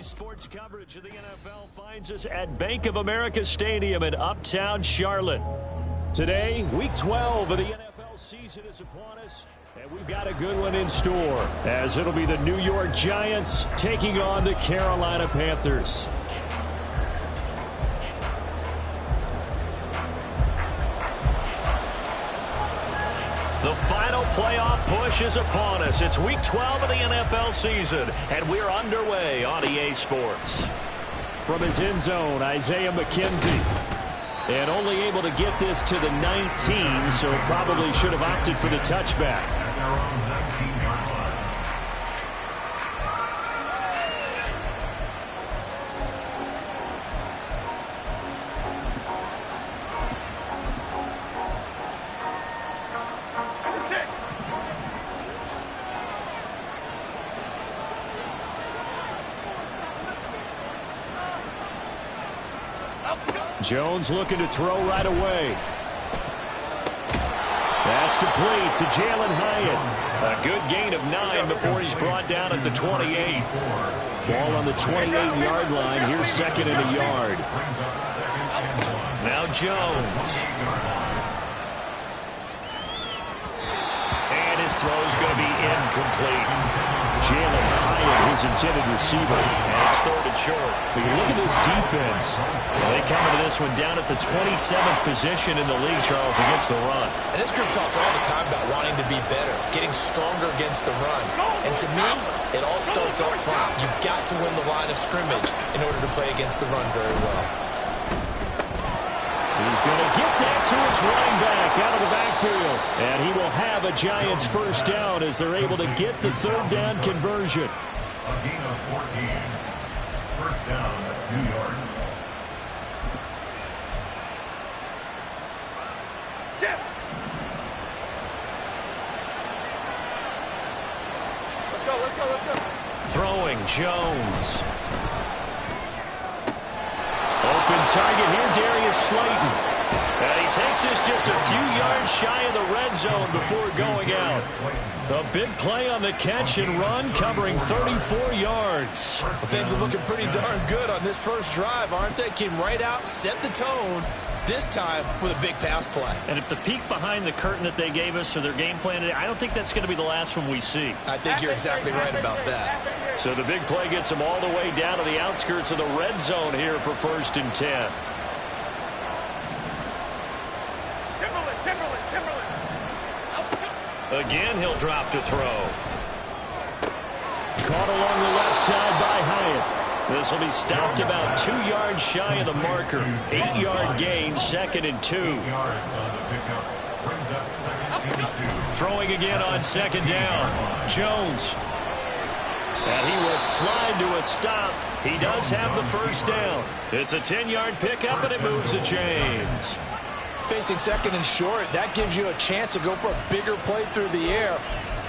Sports coverage of the NFL finds us at Bank of America Stadium in Uptown Charlotte. Today, Week 12 of the NFL season is upon us, and we've got a good one in store, as it'll be the New York Giants taking on the Carolina Panthers. The final playoff push is upon us. It's Week 12 of the NFL season, and we're underway on EA Sports. From his end zone, Isaiah McKenzie. And only able to get this to the 19, so probably should have opted for the touchback. Jones looking to throw right away. That's complete to Jalen Hyatt. A good gain of 9 before he's brought down at the 28. Ball on the 28-yard line. Here's second and a yard. Now Jones. And his throw's going to be incomplete. Jalen Hyatt, his intended receiver. And it's third and short. But you look at this defense. They come into this one down at the 27th position in the league, Charles, against the run. And this group talks all the time about wanting to be better, getting stronger against the run. And to me, it all starts up front. You've got to win the line of scrimmage in order to play against the run very well. He's going to get that to his running back out of the backfield. And he will have a Giants first down as they're able to get the third down conversion. A gain of 14. First down, New York. Let's go. Throwing Jones. Open target here, Darius Slayton. And he takes this just a few yards shy of the red zone before going out. A big play on the catch and run, covering 34 yards. Well, things are looking pretty darn good on this first drive, aren't they? Came right out, set the tone, this time with a big pass play. And if the peek behind the curtain that they gave us or their game plan today, I don't think that's going to be the last one we see. I think you're exactly right about that. So the big play gets them all the way down to the outskirts of the red zone here for 1st and 10. Again, he'll drop to throw. Caught along the left side by Hyatt. This will be stopped about 2 yards shy of the marker. 8-yard gain, 2nd and 2. Throwing again on 2nd down. Jones. And he will slide to a stop. He does have the first down. It's a 10-yard pickup, and it moves the chains. Facing 2nd and short, that gives you a chance to go for a bigger play through the air.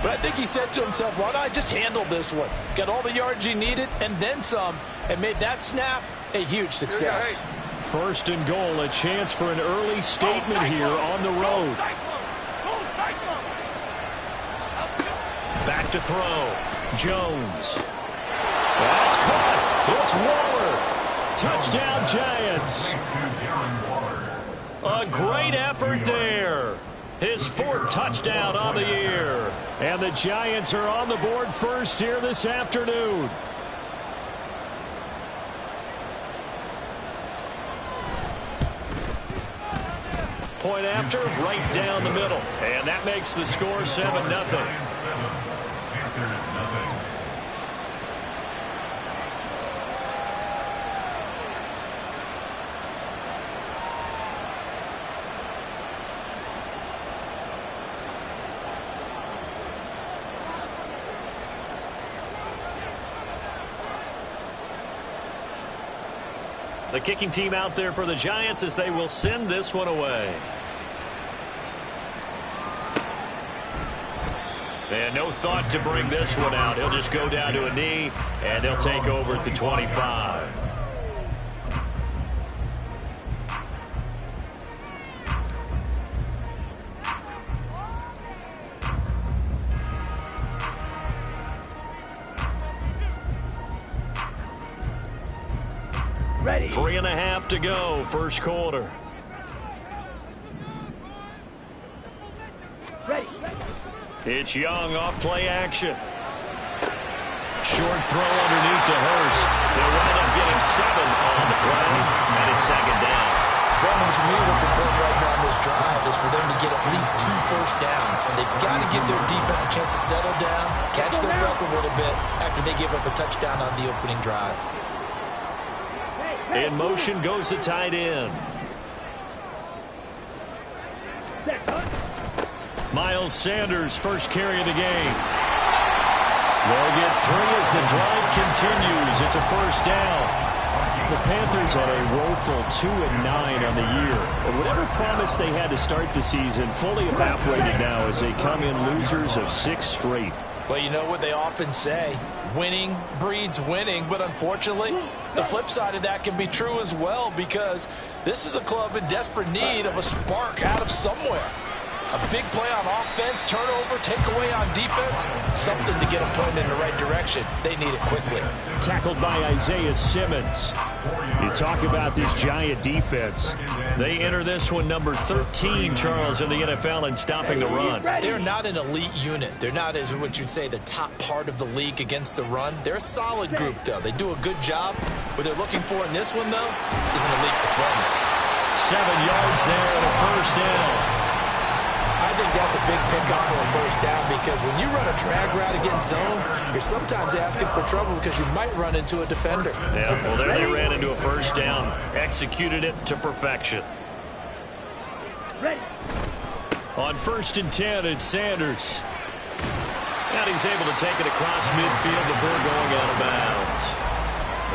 But I think he said to himself, why not I just handle this one? Got all the yards he needed and then some, and made that snap a huge success. 1st and goal, a chance for an early statement here on the road. Back to throw. Jones. That's caught. It's Waller. Touchdown, Giants. A great effort there. His 4th touchdown on the year. And the Giants are on the board first here this afternoon. Point after, right down the middle. And that makes the score 7-0. The kicking team out there for the Giants as they will send this one away. And no thought to bring this one out. He'll just go down to a knee, and they'll take over at the 25. 3.5 to go, first quarter. It's Young off play action. Short throw underneath to Hurst. They'll wind up getting 7 on the play, and it's second down. Brandon, to me, what's important right here on this drive is for them to get at least 2 first downs. They've got to give their defense a chance to settle down, catch their breath a little bit after they give up a touchdown on the opening drive. In motion goes the tight end. Miles Sanders, first carry of the game. They'll get 3 as the drive continues. It's a first down. The Panthers had a woeful 2-9 on the year. And whatever promise they had to start the season fully evaporated now as they come in losers of 6 straight. Well, you know what they often say, winning breeds winning, but unfortunately, the flip side of that can be true as well, because this is a club in desperate need of a spark out of somewhere. A big play on offense, turnover, takeaway on defense, something to get them pointed in the right direction. They need it quickly. Tackled by Isaiah Simmons. You talk about this Giant defense. They enter this one number 13, Charles, in the NFL in stopping the run. They're not an elite unit. They're not, as what you'd say, the top part of the league against the run. They're a solid group, though. They do a good job. What they're looking for in this one, though, is an elite performance. 7 yards there and a first down. I think that's a big pickup for a first down, because when you run a drag route against zone, you're sometimes asking for trouble because you might run into a defender. Yeah, well, there they ran into a first down. Executed it to perfection. On 1st and 10, it's Sanders. And he's able to take it across midfield before going out of bounds.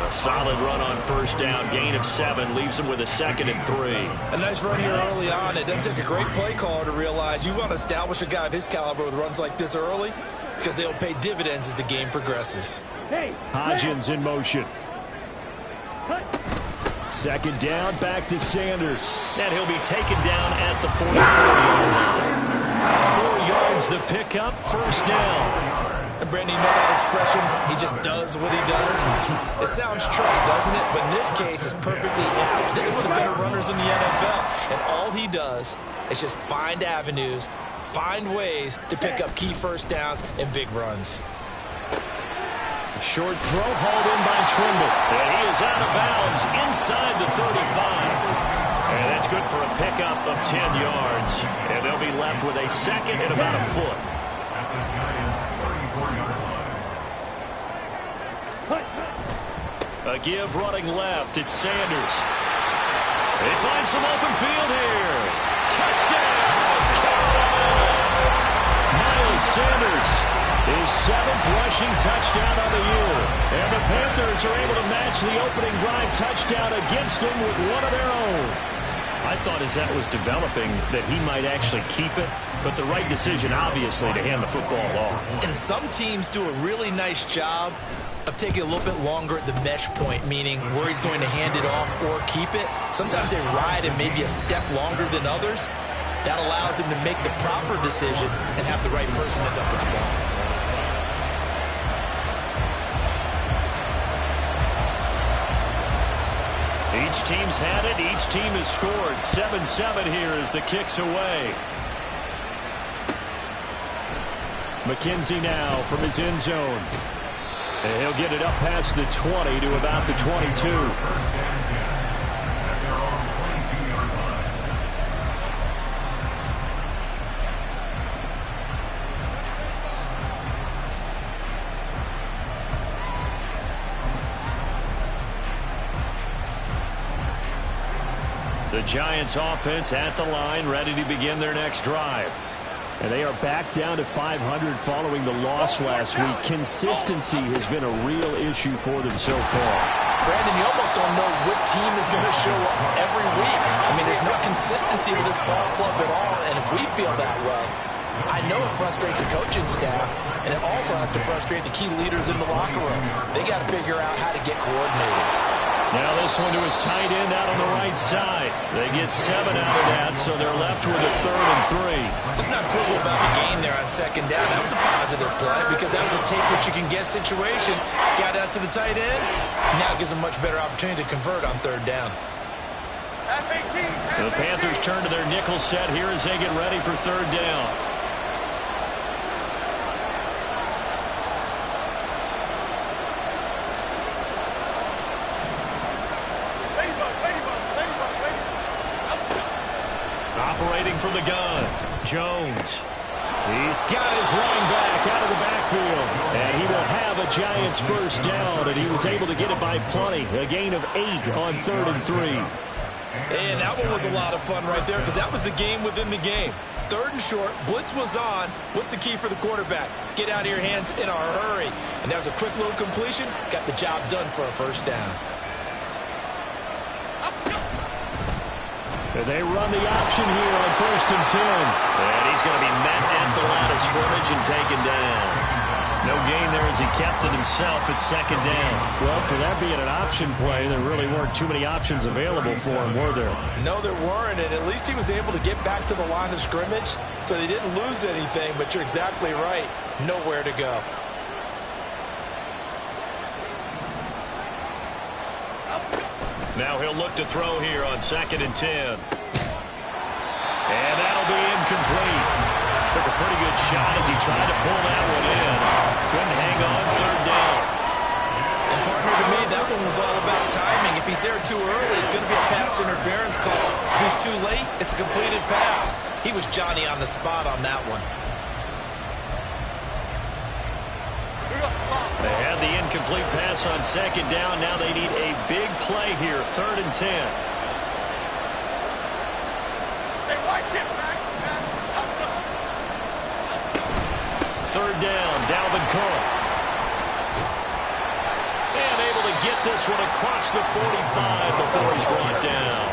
A solid run on first down, gain of 7, leaves him with a 2nd and 3. A nice run here early on. It doesn't take a great play caller to realize you want to establish a guy of his caliber with runs like this early, because they'll pay dividends as the game progresses. Hodgins in motion. 2nd down, back to Sanders. And he'll be taken down at the 44-yard line. 4 yards the pickup, first down. And Brandon, you know that expression, he just does what he does? It sounds trite, doesn't it? But in this case, it's perfectly apt. This would have been runners in the NFL. And all he does is just find avenues, find ways to pick up key first downs and big runs. Short throw hauled in by Trimble. And he is out of bounds inside the 35. And that's good for a pickup of 10 yards. And they'll be left with a 2nd and about a foot. A give running left. It's Sanders. He finds some open field here. Touchdown! Miles Sanders, his 7th rushing touchdown on the year. And the Panthers are able to match the opening drive touchdown against him with one of their own. I thought as that was developing that he might actually keep it, but the right decision, obviously, to hand the football off. And some teams do a really nice job of taking a little bit longer at the mesh point, meaning where he's going to hand it off or keep it. Sometimes they ride it maybe a step longer than others. That allows him to make the proper decision and have the right person end up with the ball. Each team's had it. Each team has scored. 7-7 here as the kick's away. McKenzie now from his end zone. And he'll get it up past the 20 to about the 22. The Giants offense at the line, ready to begin their next drive. And they are back down to 500 following the loss last week. Consistency has been a real issue for them so far. Brandon, you almost don't know what team is going to show up every week. I mean, there's no consistency with this ball club at all, and if we feel that way, I know it frustrates the coaching staff, and it also has to frustrate the key leaders in the locker room. They got to figure out how to get coordinated. Now this one to his tight end out on the right side. They get 7 out of that, so they're left with a 3rd and 3. Let's not quibble about the gain there on 2nd down. That was a positive play because that was a take-what-you-can-get situation. Got out to the tight end. Now gives a much better opportunity to convert on 3rd down. The Panthers turn to their nickel set here as they get ready for 3rd down. Operating from the gun, Jones. He's got his running back out of the backfield. And he will have a Giants 1st down, and he was able to get it by plenty. A gain of 8 on 3rd and 3. And that one was a lot of fun right there because that was the game within the game. 3rd and short, blitz was on. What's the key for the quarterback? Get out of your hands in a hurry. And that was a quick little completion. Got the job done for a 1st down. They run the option here on 1st and 10. And he's going to be met at the line of scrimmage and taken down. No gain there as he kept it himself at 2nd down. Well, for that being an option play, there really weren't too many options available for him, were there? No, there weren't, and at least he was able to get back to the line of scrimmage, so he didn't lose anything, but you're exactly right. Nowhere to go. Now he'll look to throw here on 2nd and 10. And that'll be incomplete. Took a pretty good shot as he tried to pull that one in. Couldn't hang on 3rd down. And partner, to me, that one was all about timing. If he's there too early, it's going to be a pass interference call. If he's too late, it's a completed pass. He was Johnny on the spot on that one. They had the incomplete pass on 2nd down. Now they need a big play here, 3rd and 10. Third down, Dalvin Cook. And able to get this one across the 45 before he's brought down.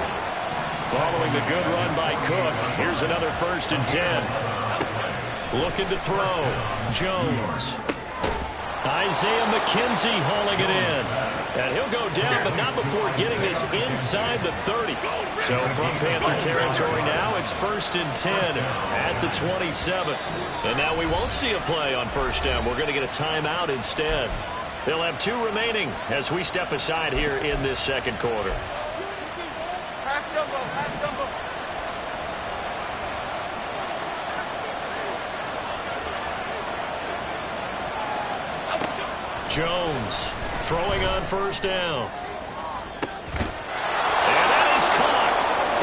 Following the good run by Cook, here's another 1st and 10. Looking to throw, Jones. Isaiah McKenzie hauling it in. And he'll go down, but not before getting this inside the 30. So from Panther territory now, it's 1st and 10 at the 27. And now we won't see a play on 1st down. We're going to get a timeout instead. They'll have 2 remaining as we step aside here in this 2nd quarter. Half jumbo, half jumbo. Jones throwing on 1st down. And that is caught.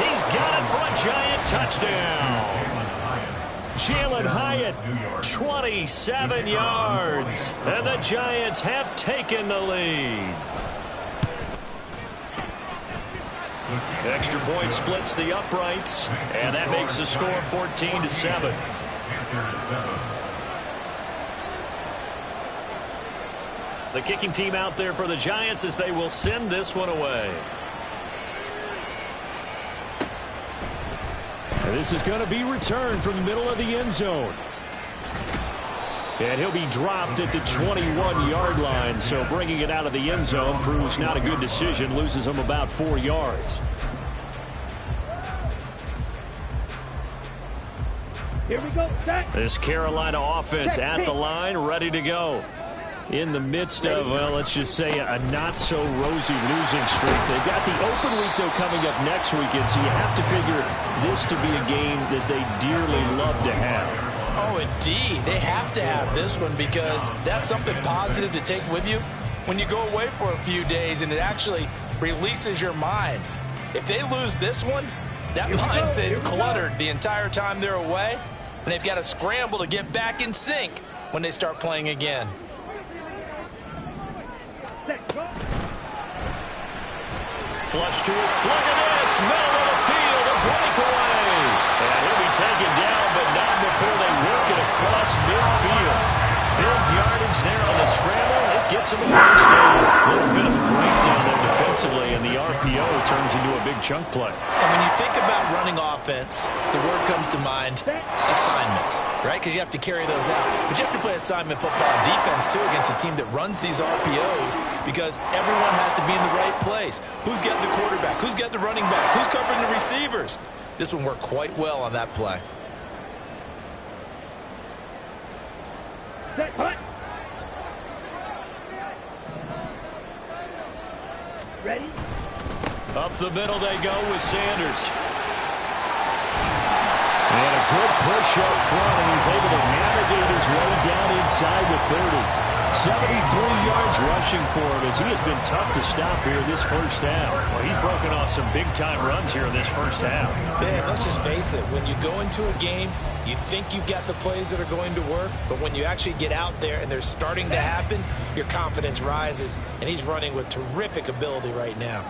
He's got it for a Giant touchdown. Jalen Hyatt, 27 yards. And the Giants have taken the lead. Extra point splits the uprights. And that makes the score 14-7. The kicking team out there for the Giants as they will send this one away. And this is going to be returned from the middle of the end zone. And he'll be dropped at the 21-yard line. So bringing it out of the end zone proves not a good decision. Loses him about 4 yards. Here we go. Set. This Carolina offense at the line, ready to go. In the midst of, well, let's just say a not-so-rosy losing streak. They've got the open week, though, coming up next weekend, so you have to figure this to be a game that they dearly love to have. Oh, indeed. They have to have this one because that's something positive to take with you when you go away for a few days, and it actually releases your mind. If they lose this one, that mind stays cluttered the entire time they're away, and they've got to scramble to get back in sync when they start playing again. Flush to it. Look at this. Middle of the field. A breakaway. And he'll be taken down, but not before they work it across midfield. Big yardage there on the scramble. It gets him a 1st down. A little bit of a breakdown there defensively, and the RPO turns into a big chunk play. And when you think about running offense, the word comes to mind, assignments, right? Because you have to carry those out. But you have to play assignment football on defense, too, against a team that runs these RPOs because everyone has to be in the right place. Who's getting the quarterback? Who's getting the running back? Who's covering the receivers? This one worked quite well on that play. Set, punt. Ready? Up the middle they go with Sanders. And a good push up front, and he's able to navigate his way down inside the 30. 73 yards rushing for him as he has been tough to stop here this first half. Well, he's broken off some big-time runs here in this first half. Man, let's just face it. When you go into a game, you think you've got the plays that are going to work, but when you actually get out there and they're starting to happen, your confidence rises, and he's running with terrific ability right now.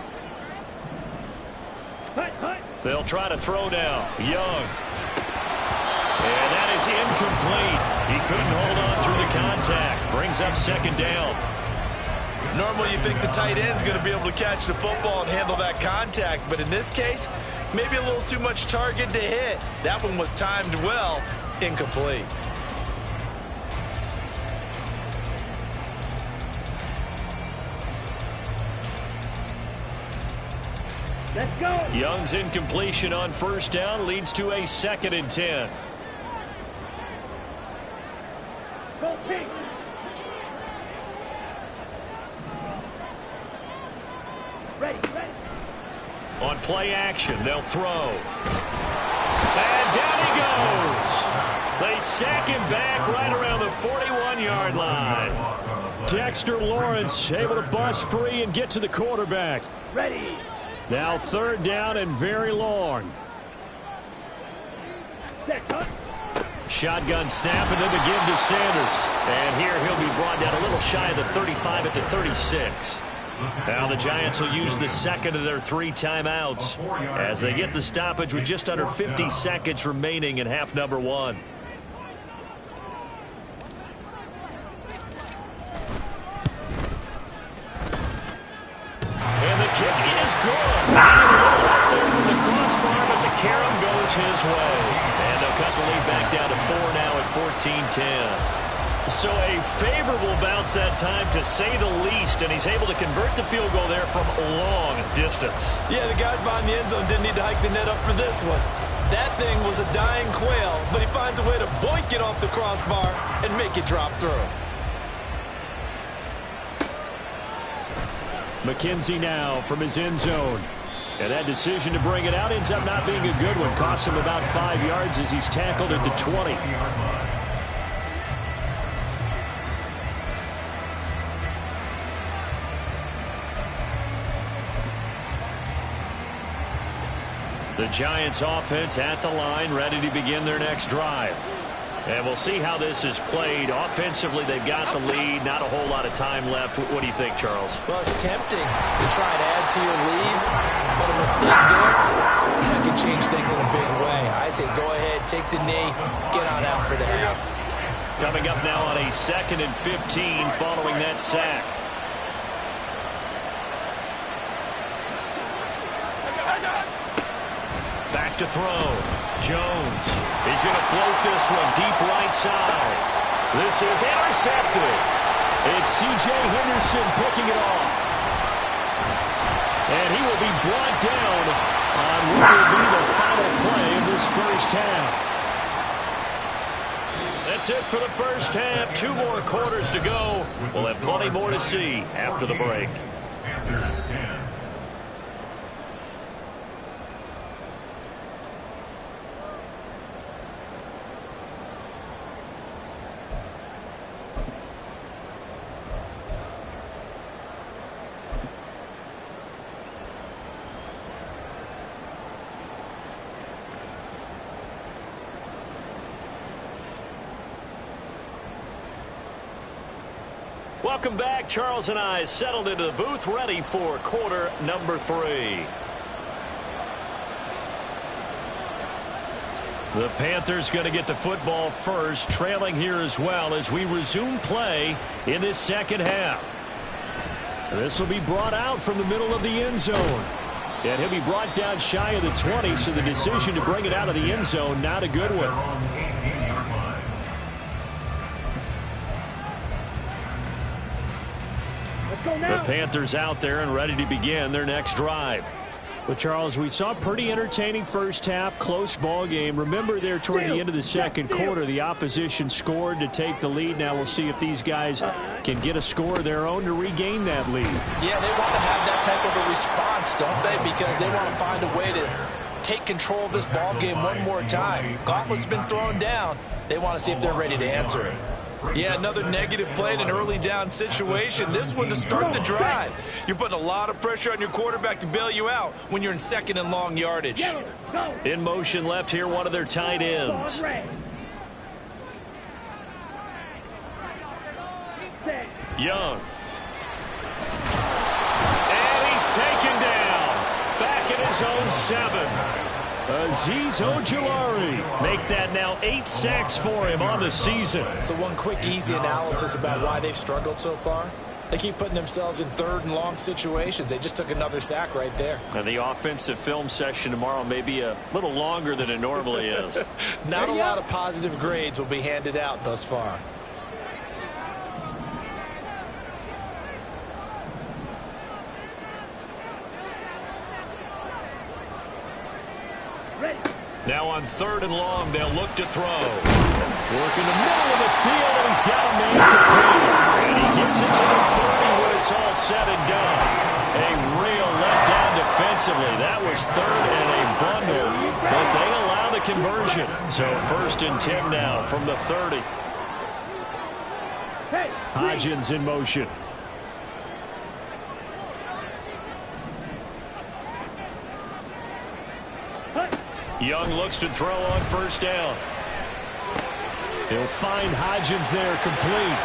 They'll try to throw now. Young. And that is incomplete. He couldn't hold on through the contact. Brings up second down. Normally you think the tight end's going to be able to catch the football and handle that contact, but in this case, maybe a little too much target to hit. That one was timed well, incomplete. Let's go. Young's incompletion on first down leads to a 2nd and 10. Go King. Ready. On play action, they'll throw. And down he goes. They sack him back right around the 41-yard line. Dexter Lawrence able to bust free and get to the quarterback. Ready. Now 3rd down and very long. Set, punt. Shotgun snap and then the give to Sanders. And here he'll be brought down a little shy of the 35 at the 36. Now the Giants will use the second of their 3 timeouts as they get the stoppage with just under 50 seconds remaining in half number 1. And the kick is good. Up there from the crossbar, but the carom goes his way. And they'll cut the lead back down to 4 now at 14-10. So a favorable bounce that time, to say the least, and he's able to convert the field goal there from long distance. Yeah, the guys behind the end zone didn't need to hike the net up for this one. That thing was a dying quail, but he finds a way to boink it off the crossbar and make it drop through. McKenzie now from his end zone. And that decision to bring it out ends up not being a good one. Costs him about 5 yards as he's tackled at the 20. The Giants offense at the line, ready to begin their next drive. And we'll see how this is played. Offensively, they've got the lead. Not a whole lot of time left. What do you think, Charles? Well, it's tempting to try and add to your lead, but a mistake there, that could change things in a big way. I say go ahead, take the knee, get on out for the half. Coming up now on a 2nd and 15 following that sack. Back to throw. Jones. He's going to float this one deep right side. This is intercepted. It's C.J. Henderson picking it off. And he will be brought down on what will be the final play of this first half. That's it for the first half. 2 more quarters to go. We'll have plenty more to see after the break. Panthers 10. Welcome back. Charles and I settled into the booth, ready for quarter number 3. The Panthers going to get the football first, trailing here as well as we resume play in this second half. This will be brought out from the middle of the end zone. And he'll be brought down shy of the 20, so the decision to bring it out of the end zone, not a good one. The Panthers out there and ready to begin their next drive. But, Charles, we saw a pretty entertaining first half, close ball game. Remember there toward the end of the second quarter, the opposition scored to take the lead. Now we'll see if these guys can get a score of their own to regain that lead. Yeah, they want to have that type of a response, don't they? Because they want to find a way to take control of this ball game one more time. Gauntlet's been thrown down. They want to see if they're ready to answer it. Yeah, another negative play in an early down situation. This one to start the drive. You're putting a lot of pressure on your quarterback to bail you out when you're in second and long yardage. In motion left here, one of their tight ends. Young. And he's taken down. Back at his own 7. Azeez Ojulari. Make that now 8 sacks for him on the season. So one quick, easy analysis about why they've struggled so far. They keep putting themselves in third and long situations. They just took another sack right there. And the offensive film session tomorrow may be a little longer than it normally is. Not a lot of positive grades will be handed out thus far. Now on 3rd and long, they'll look to throw. Work in the middle of the field, and he's got a man complete. And he gets it to the 30 when it's all said and done. A real letdown defensively. That was 3rd and a bundle, but they allow the conversion. So 1st and 10 now from the 30. Hodgins in motion. Young looks to throw on 1st down. He'll find Hodgins there complete.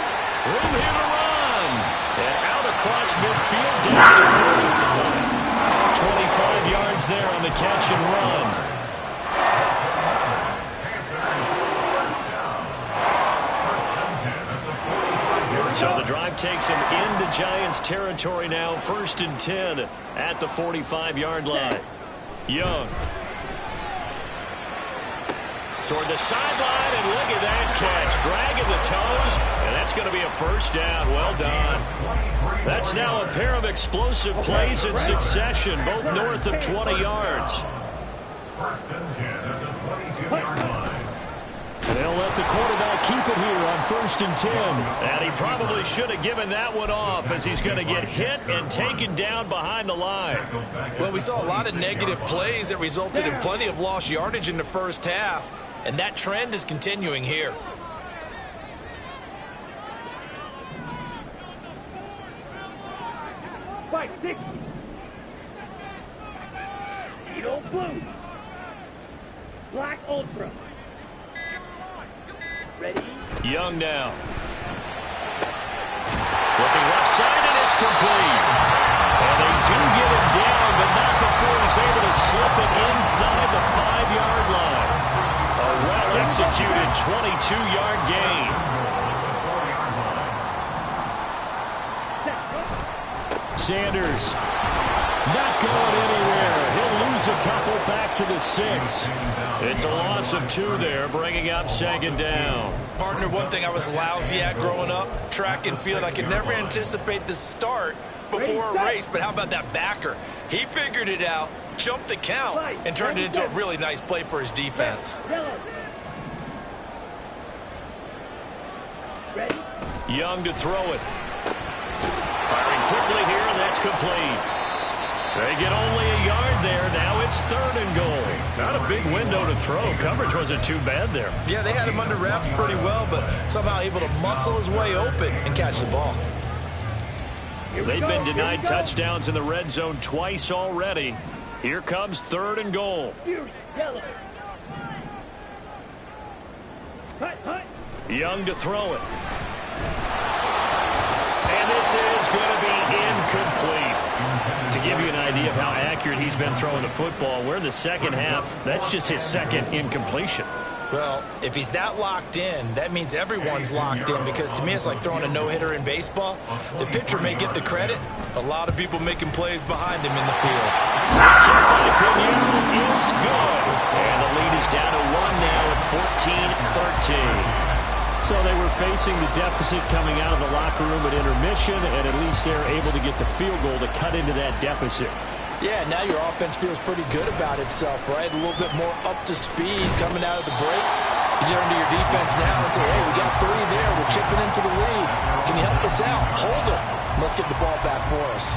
Room here to run. And out across midfield down to 35. 25 yards there on the catch and run. So the drive takes him into Giants territory now. 1st and 10 at the 45-yard line. Young. Toward the sideline, and look at that catch. Dragging the toes, and that's going to be a 1st down. Well done. That's now a pair of explosive plays in succession, both north of 20 yards. 1st and 10 at the 22-yard line. They'll let the quarterback keep it here on 1st and 10. And he probably should have given that one off, as he's going to get hit and taken down behind the line. Well, we saw a lot of negative plays that resulted in plenty of lost yardage in the first half. And that trend is continuing here. Fight 60. Eagle blue. Black ultra. Ready? Young now. Looking left side, and it's complete. And they do get it down, but not before he's able to slip it inside the 5-yard line. A well-executed 22-yard gain. Sanders not going anywhere. He'll lose a couple back to the 6. It's a loss of 2 there, bringing up 2nd down. Partner, one thing I was lousy at growing up, track and field, I could never anticipate the start before a race, but how about that backer? He figured it out, jumped the count, and turned it into a really nice play for his defense. Ready? Young to throw it. Firing quickly here, and that's complete. They get only a yard there. Now it's 3rd and goal. Not a big window to throw. Coverage wasn't too bad there. Yeah, they had him under wraps pretty well, but somehow able to muscle his way open and catch the ball. They've been denied touchdowns in the red zone twice already. Here comes 3rd and goal. Yellow. Young to throw it. And this is going to be incomplete. To give you an idea of how accurate he's been throwing the football, we're in the second half. That's just his 2nd incompletion. Well, if he's that locked in, that means everyone's locked in, because to me it's like throwing a no-hitter in baseball. The pitcher may get the credit, a lot of people making plays behind him in the field. The kick by Pinion is good. And the lead is down to 1 now at 14-13. So they were facing the deficit coming out of the locker room at intermission, and at least they're able to get the field goal to cut into that deficit. Yeah, now your offense feels pretty good about itself, right? A little bit more up to speed coming out of the break. You turn to your defense now and say, hey, we got 3 there. We're chipping into the lead. Can you help us out? Hold it. Let's get the ball back for us.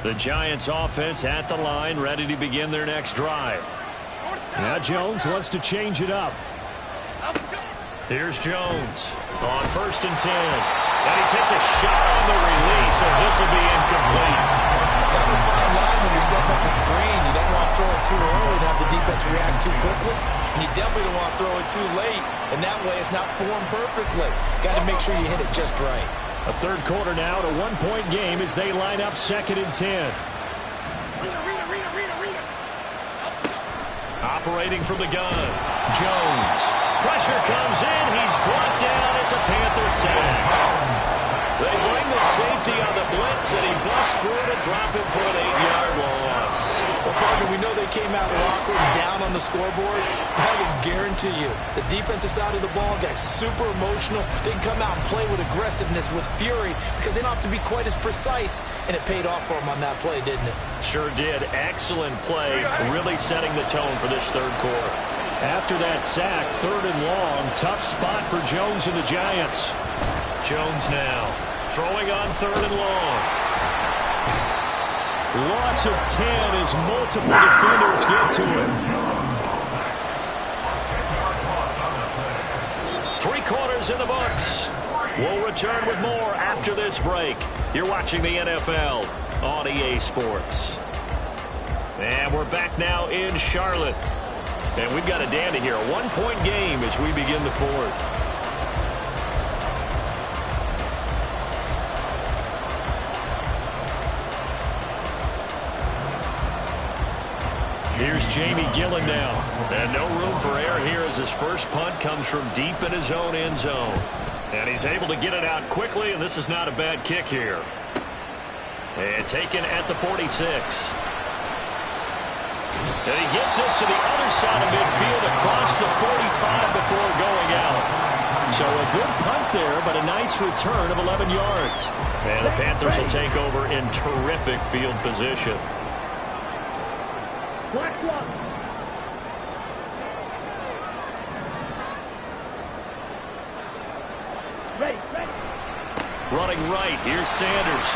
The Giants offense at the line, ready to begin their next drive. Now Jones wants to change it up. Here's Jones on 1st and 10. And he takes a shot on the release as this will be incomplete. Kind of a fine line when you're setting up a screen. You don't want to throw it too early and have the defense react too quickly. And you definitely don't want to throw it too late, and that way it's not formed perfectly. Got to make sure you hit it just right. A third quarter now, at a 1-point game as they line up 2nd and 10. Operating from the gun, Jones. Pressure comes in. He's brought down. It's a Panther sack. They bring the safety on the blitz, and he busts through to drop him for an 8-yard loss. Well, partner, we know they came out of the locker room down on the scoreboard. I will guarantee you, the defensive side of the ball got super emotional. They can come out and play with aggressiveness, with fury, because they don't have to be quite as precise, and it paid off for them on that play, didn't it? Sure did. Excellent play, really setting the tone for this third quarter. After that sack, 3rd and long, tough spot for Jones and the Giants. Jones now throwing on 3rd and long. Loss of 10 as multiple defenders get to him. 3 quarters in the books. We'll return with more after this break. You're watching the NFL on EA Sports. And we're back now in Charlotte. And we've got a dandy here. A 1-point game as we begin the 4th. Here's Jamie Gillen now. And no room for error here as his first punt comes from deep in his own end zone. And he's able to get it out quickly, and this is not a bad kick here. And taken at the 46. And he gets this to the other side of midfield across the 45 before going out. So a good punt there, but a nice return of 11 yards. And the Panthers will take over in terrific field position. Black one. Ready. Running right, here's Sanders.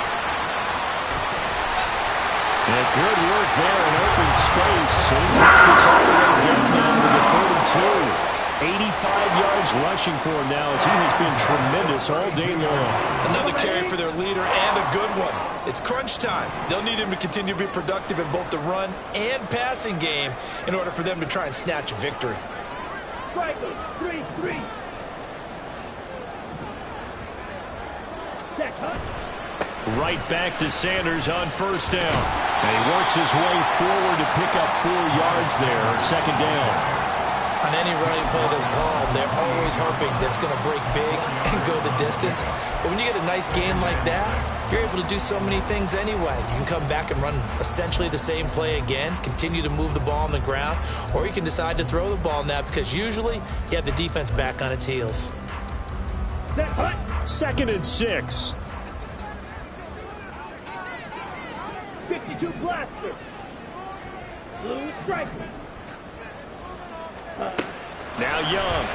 And good work there in open space. He's got this all the way down to the 32. 85 yards rushing for him now as he has been tremendous all day long. Another carry for their leader, and a good one. It's crunch time. They'll need him to continue to be productive in both the run and passing game in order for them to try and snatch a victory. Strikers, 3-3. Check, huh? Right back to Sanders on 1st down. And he works his way forward to pick up 4 yards there on 2nd down. On any running play that's called, they're always hoping that it's going to break big and go the distance. But when you get a nice game like that, you're able to do so many things anyway. You can come back and run essentially the same play again, continue to move the ball on the ground, or you can decide to throw the ball now because usually you have the defense back on its heels. Set, hut. 2nd and 6. 52 blaster. Blue striker. Now Young.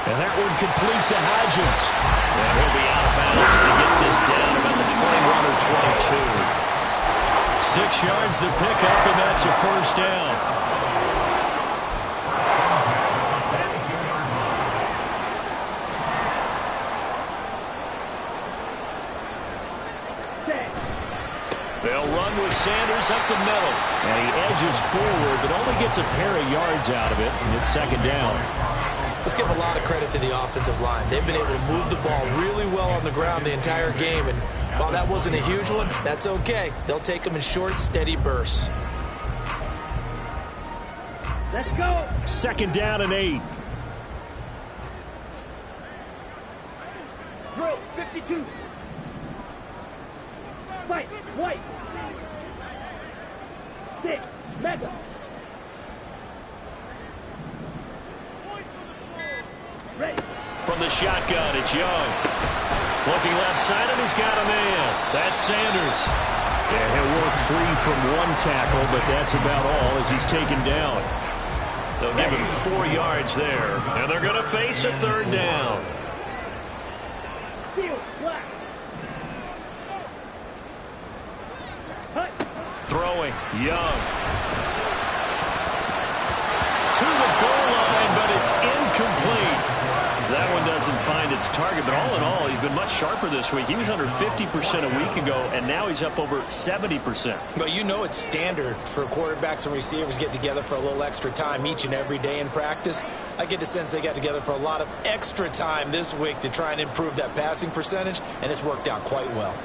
And that one complete to Hodgins. And he'll be out of bounds as he gets this down about the 21 or 22. 6 yards to pick up, and that's a 1st down. They'll run with Sanders up the middle. And he edges forward, but only gets a pair of yards out of it, and it's second down. Let's give a lot of credit to the offensive line. They've been able to move the ball really well on the ground the entire game, and while that wasn't a huge one, that's okay. They'll take them in short, steady bursts. Let's go. Second down and 8. Drill 52. Fight. White. 6. Mega. Ready. From the shotgun, it's Young. Looking left side, and he's got a man. That's Sanders. Yeah, he'll work free from one tackle, but that's about all as he's taken down. They'll give him 4 yards there, and they're going to face a third down. Steel. Black. Hut. Throwing, Young. To the goal line, but it's incomplete. That one doesn't find its target, but all in all, he's been much sharper this week. He was under 50% a week ago, and now he's up over 70%. But you know it's standard for quarterbacks and receivers get together for a little extra time each and every day in practice. I get the sense they got together for a lot of extra time this week to try and improve that passing percentage, and it's worked out quite well.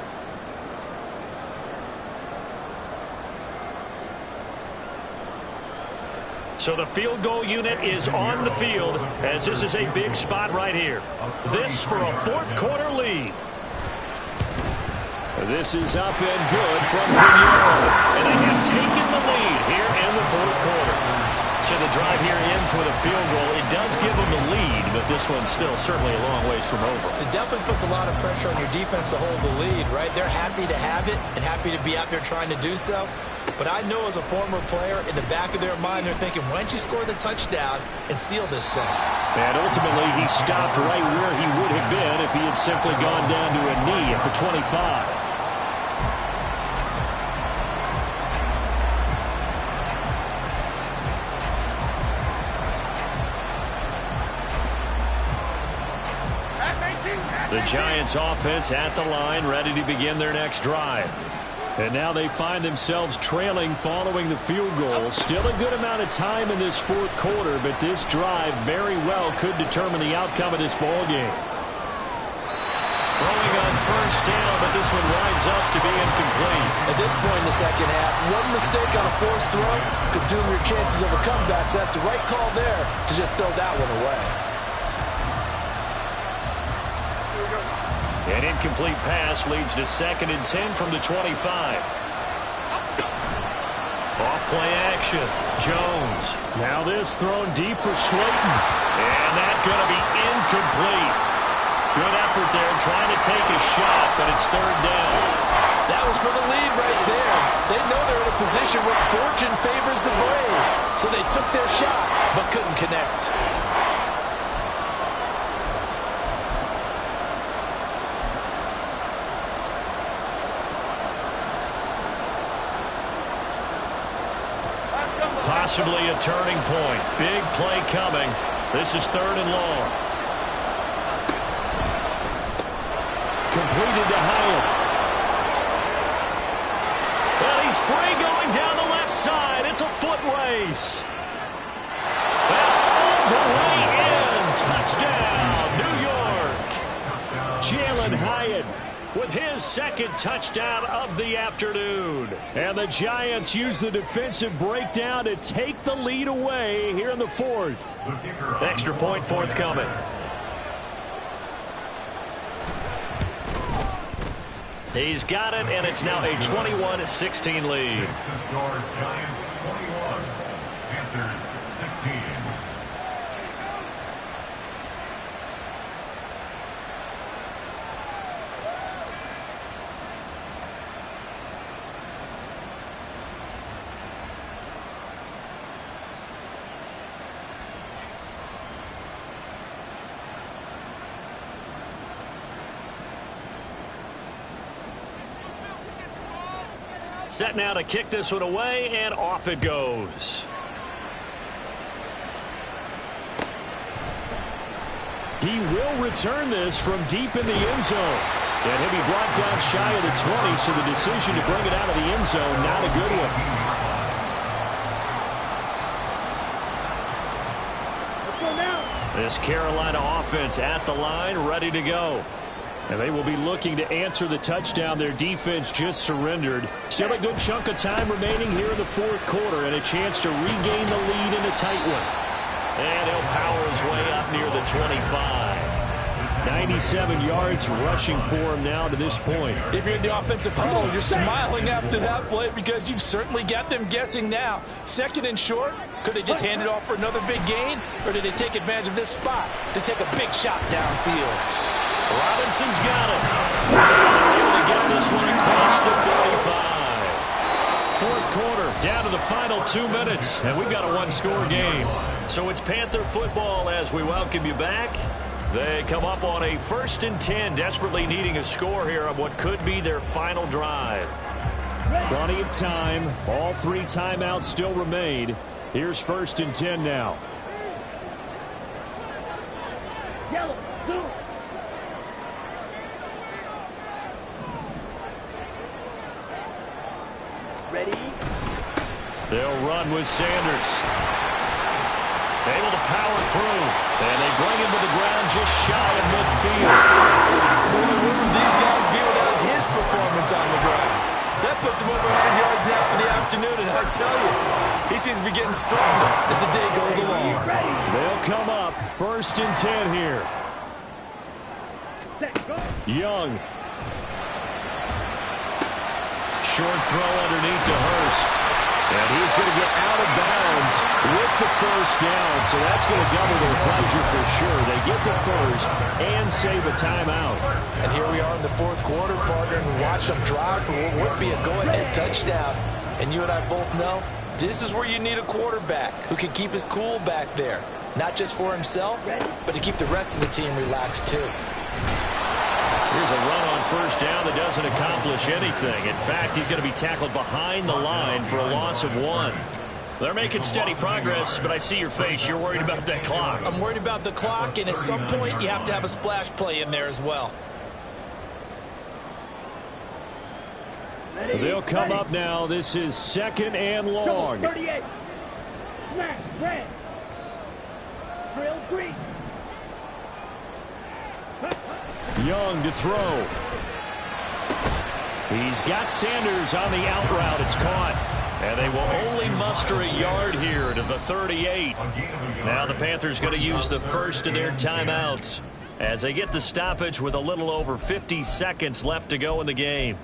So the field goal unit is on the field as this is a big spot right here. This for a fourth quarter lead. This is up and good from Pinheiro. And they have taken the lead here in the fourth quarter. So the drive here ends with a field goal. It does give them the lead, but this one's still certainly a long ways from over. It definitely puts a lot of pressure on your defense to hold the lead, right? They're happy to have it and happy to be out there trying to do so. But I know as a former player, in the back of their mind, they're thinking, why don't you score the touchdown and seal this thing? And ultimately, he stopped right where he would have been if he had simply gone down to a knee at the 25. The Giants offense at the line, ready to begin their next drive. And now they find themselves trailing following the field goal. Still a good amount of time in this fourth quarter, but this drive very well could determine the outcome of this ball game. Throwing on first down, but this one winds up to be incomplete. At this point in the second half, one mistake on a forced throw could doom your chances of a comeback. So that's the right call there to just throw that one away. An incomplete pass leads to 2nd and 10 from the 25. Off play action. Jones. Now this thrown deep for Slayton. And that's going to be incomplete. Good effort there trying to take a shot, but it's third down. That was for the lead right there. They know they're in a position where fortune favors the brave. So they took their shot, but couldn't connect. Possibly a turning point. Big play coming. This is 3rd and long. Completed to Hyatt. Well, he's free going down the left side. It's a foot race. Well, all the way in. Touchdown, New York. Jalen Hyatt with his 2nd touchdown of the afternoon. And the Giants use the defensive breakdown to take the lead away here in the 4th. Extra point forthcoming. He's got it, and it's now a 21-16 lead. Giants 21, Panthers 16. Set now to kick this one away, and off it goes. He will return this from deep in the end zone. And he'll be brought down shy of the 20, so the decision to bring it out of the end zone, not a good one. Let's go now. This Carolina offense at the line, ready to go. And they will be looking to answer the touchdown. Their defense just surrendered. Still a good chunk of time remaining here in the fourth quarter, and a chance to regain the lead in a tight one. And he'll power his way up near the 25. 97 yards rushing for him now to this point. If you're in the offensive huddle, you're smiling after that play because you've certainly got them guessing now. Second and short, could they just hand it off for another big gain, or did they take advantage of this spot to take a big shot downfield? Robinson's got it. Able to get this one across the 35. Fourth quarter, down to the final 2 minutes, and we've got a one-score game. So it's Panther football as we welcome you back. They come up on a 1st and 10, desperately needing a score here on what could be their final drive. Plenty of time. All 3 timeouts still remain. Here's 1st and 10 now. Yellow, blue. Ready? They'll run with Sanders. Able to power through. And they bring him to the ground just shy of midfield. Boy, where would these guys be without his performance on the ground? That puts him over 100 yards now for the afternoon, and I tell you, he seems to be getting stronger as the day goes along. They'll come up 1st and 10 here. Young. Short throw underneath to Hurst. And he's going to get out of bounds with the first down, so that's going to double their pleasure for sure. They get the first and save a timeout. And here we are in the fourth quarter, partner, and watch them drive for what would be a go-ahead touchdown. And you and I both know this is where you need a quarterback who can keep his cool back there, not just for himself, but to keep the rest of the team relaxed too. Here's a run on first down that doesn't accomplish anything. In fact, he's going to be tackled behind the line for a loss of 1. They're making steady progress, but I see your face. You're worried about that clock. I'm worried about the clock, and at some point, you have to have a splash play in there as well. They'll come up now. This is 2nd and long. 38. Smash, red. Drill, green. Young to throw. He's got Sanders on the out route. It's caught. And they will only muster a yard here to the 38. Now the Panthers going to use the first of their timeouts as they get the stoppage with a little over 50 seconds left to go in the game.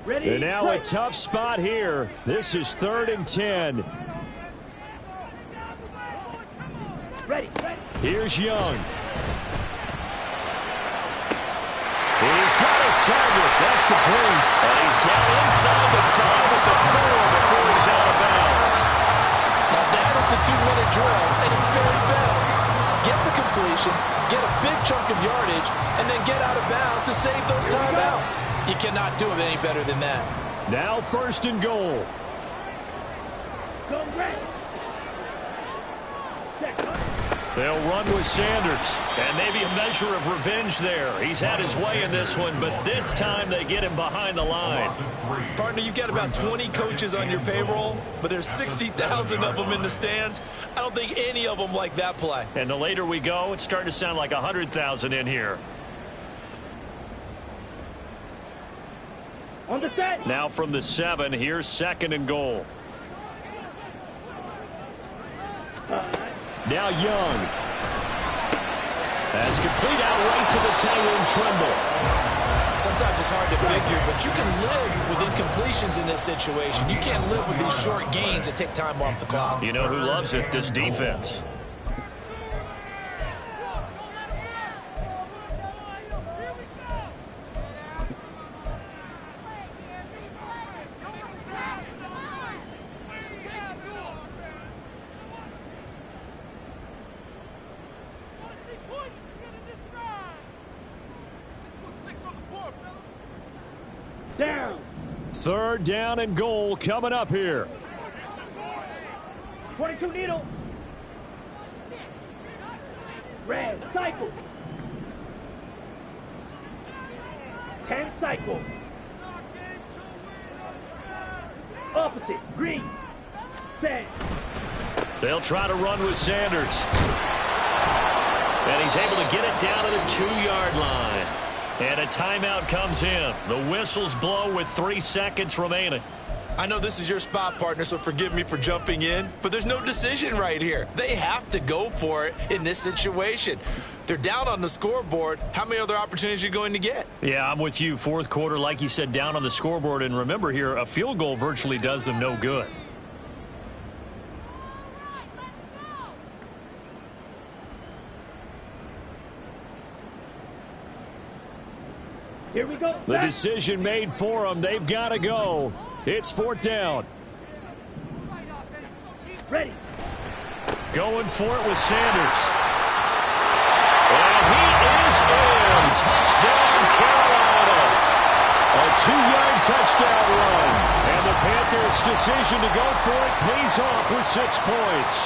And now a tough spot here. This is 3rd and 10. Ready. Here's Young. He's got his target. That's complete. And he's down inside the 5 at the 4 before he's out of bounds. Now that is the 2-minute drill at its very best. Get the completion, get a big chunk of yardage, and then get out of bounds to save those timeouts. You cannot do it any better than that. Now 1st and goal. Go red. They'll run with Sanders. And maybe a measure of revenge there. He's had his way in this one, but this time they get him behind the line. Partner, you've got about 20 coaches on your payroll, but there's 60,000 of them in the stands. I don't think any of them like that play. And the later we go, it's starting to sound like 100,000 in here. On the set. Now from the 7, here's 2nd and goal. Now Young. That's complete out right to the Tyrone Tremble. Sometimes it's hard to figure, but you can live with incompletions in this situation. You can't live with these short gains that take time off the clock. You know who loves it? This defense. 3rd down and goal coming up here. 22 needle. Red, cycle. 10 cycle. Opposite, green. Set. They'll try to run with Sanders. And he's able to get it down to the 2-yard line. And a timeout comes in. The whistles blow with 3 seconds remaining. I know this is your spot, partner, so forgive me for jumping in, but there's no decision right here. They have to go for it in this situation. They're down on the scoreboard. How many other opportunities are you going to get? Yeah, I'm with you. 4th quarter, like you said, down on the scoreboard. And remember here, a field goal virtually does them no good. Here we go. The decision made for them. They've got to go. It's 4th down. Ready. Going for it with Sanders. And he is in. Touchdown, Carolina. A 2-yard touchdown run. And the Panthers' decision to go for it pays off with 6 points.